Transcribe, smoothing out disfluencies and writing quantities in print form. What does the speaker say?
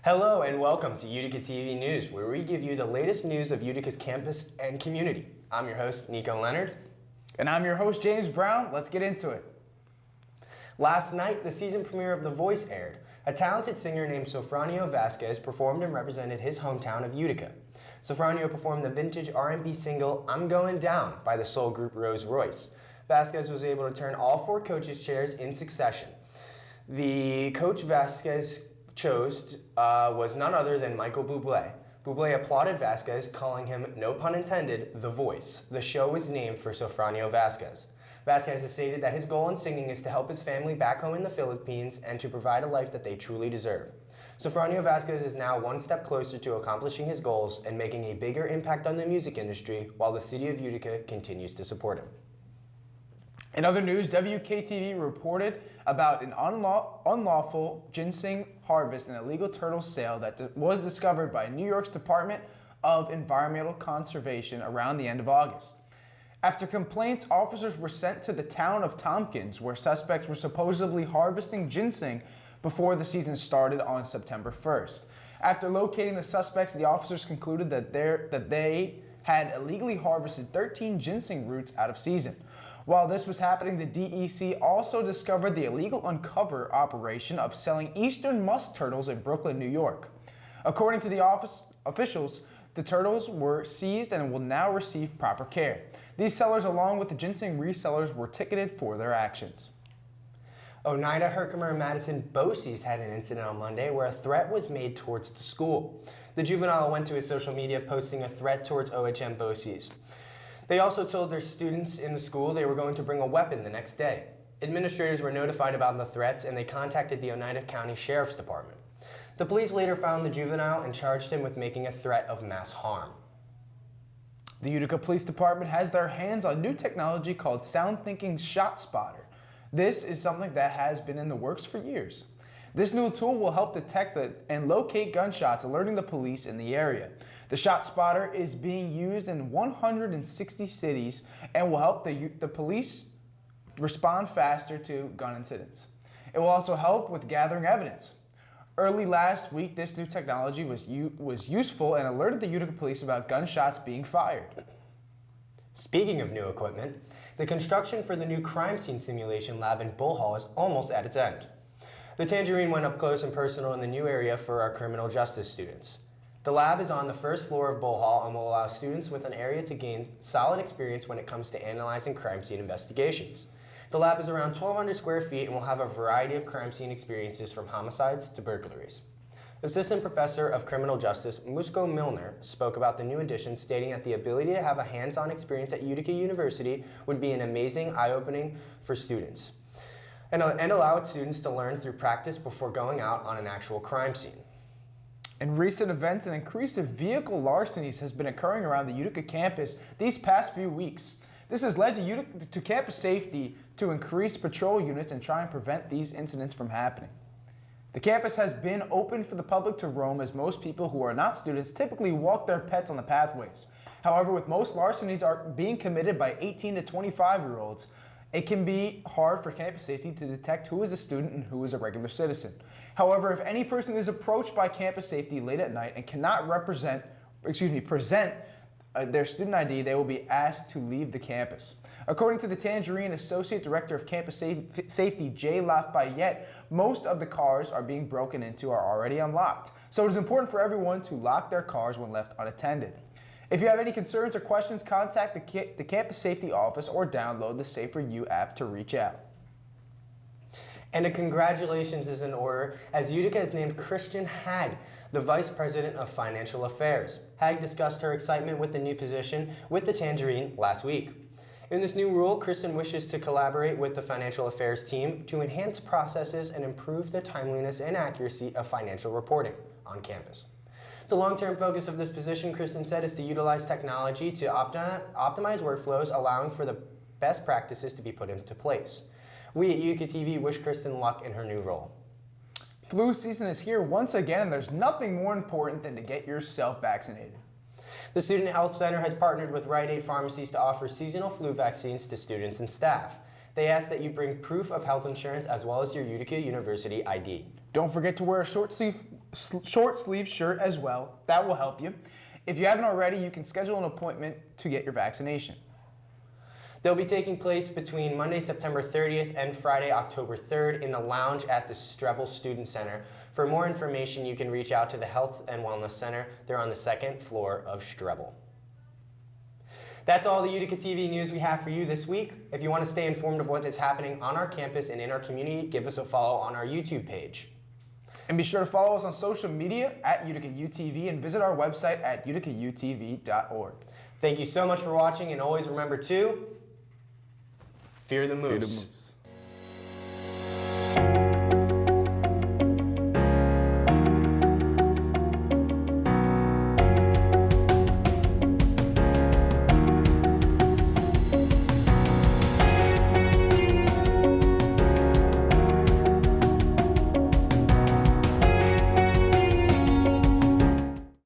Hello and welcome to UticaTV News, where we give you the latest news of Utica's campus and community. I'm your host, Nico Leonard. And I'm your host, James Brown. Let's get into it. Last night, the season premiere of The Voice aired. A talented singer named Sofranio Vasquez performed and represented his hometown of Utica. Sofranio performed the vintage R&B single, I'm Going Down, by the soul group Rolls Royce. Vasquez was able to turn all 4 coaches' chairs in succession. The coach Vasquez chose was none other than Michael Bublé. Bublé applauded Vasquez, calling him, no pun intended, The Voice. The show was named for Sofranio Vasquez. Vasquez has stated that his goal in singing is to help his family back home in the Philippines and to provide a life that they truly deserve. Sofranio Vasquez is now one step closer to accomplishing his goals and making a bigger impact on the music industry while the city of Utica continues to support him. In other news, UticaTV reported about an unlawful ginseng harvest and illegal turtle sale that was discovered by New York's Department of Environmental Conservation around the end of August. After complaints, officers were sent to the town of Tompkins, where suspects were supposedly harvesting ginseng before the season started on September 1st. After locating the suspects, the officers concluded that they had illegally harvested 13 ginseng roots out of season. While this was happening, the DEC also discovered the illegal uncover operation of selling eastern musk turtles in Brooklyn, New York. According to the officials, the turtles were seized and will now receive proper care. These sellers, along with the ginseng resellers, were ticketed for their actions. Oneida, Herkimer, and Madison BOCES had an incident on Monday where a threat was made towards the school. The juvenile went to his social media posting a threat towards OHM BOCES. They also told their students in the school they were going to bring a weapon the next day. Administrators were notified about the threats and they contacted the Oneida County Sheriff's Department. The police later found the juvenile and charged him with making a threat of mass harm. The Utica Police Department has their hands on new technology called SoundThinking's Shot Spotter. This is something that has been in the works for years. This new tool will help detect and locate gunshots, alerting the police in the area. The Shot Spotter is being used in 160 cities and will help the police respond faster to gun incidents. It will also help with gathering evidence. Early last week, this new technology was useful and alerted the Utica police about gunshots being fired. Speaking of new equipment, the construction for the new crime scene simulation lab in Bull Hall is almost at its end. The Tangerine went up close and personal in the new area for our criminal justice students. The lab is on the first floor of Bull Hall and will allow students with an area to gain solid experience when it comes to analyzing crime scene investigations. The lab is around 1,200 square feet and will have a variety of crime scene experiences from homicides to burglaries. Assistant Professor of Criminal Justice Musco Milner spoke about the new addition, stating that the ability to have a hands-on experience at Utica University would be an amazing eye-opening for students and allow its students to learn through practice before going out on an actual crime scene. In recent events, an increase of vehicle larcenies has been occurring around the Utica campus these past few weeks. This has led to campus safety to increase patrol units and try and prevent these incidents from happening. The campus has been open for the public to roam, as most people who are not students typically walk their pets on the pathways. However, with most larcenies being committed by 18 to 25-year-olds, it can be hard for campus safety to detect who is a student and who is a regular citizen. However, if any person is approached by campus safety late at night and cannot present their student ID, they will be asked to leave the campus. According to the Tangerine Associate Director of Campus Safety, Jay Lafayette, most of the cars are being broken into are already unlocked. So it is important for everyone to lock their cars when left unattended. If you have any concerns or questions, contact the Campus Safety Office or download the Safer You app to reach out. And a congratulations is in order, as Utica has named Kristen Hagg the Vice President of Financial Affairs. Hagg discussed her excitement with the new position with the Tangerine last week. In this new role, Kristen wishes to collaborate with the Financial Affairs team to enhance processes and improve the timeliness and accuracy of financial reporting on campus. The long-term focus of this position, Kristen said, is to utilize technology to optimize workflows, allowing for the best practices to be put into place. We at UticaTV wish Kristen luck in her new role. Flu season is here once again, and there's nothing more important than to get yourself vaccinated. The Student Health Center has partnered with Rite Aid Pharmacies to offer seasonal flu vaccines to students and staff. They ask that you bring proof of health insurance as well as your Utica University ID. Don't forget to wear a short sleeve shirt as well. That will help you. If you haven't already, you can schedule an appointment to get your vaccination. They'll be taking place between Monday, September 30th and Friday, October 3rd in the lounge at the Strebel Student Center. For more information, you can reach out to the Health and Wellness Center. They're on the second floor of Strebel. That's all the Utica TV news we have for you this week. If you want to stay informed of what is happening on our campus and in our community, give us a follow on our YouTube page. And be sure to follow us on social media at UticaUTV and visit our website at UticaUTV.org. Thank you so much for watching, and always remember to fear the moose.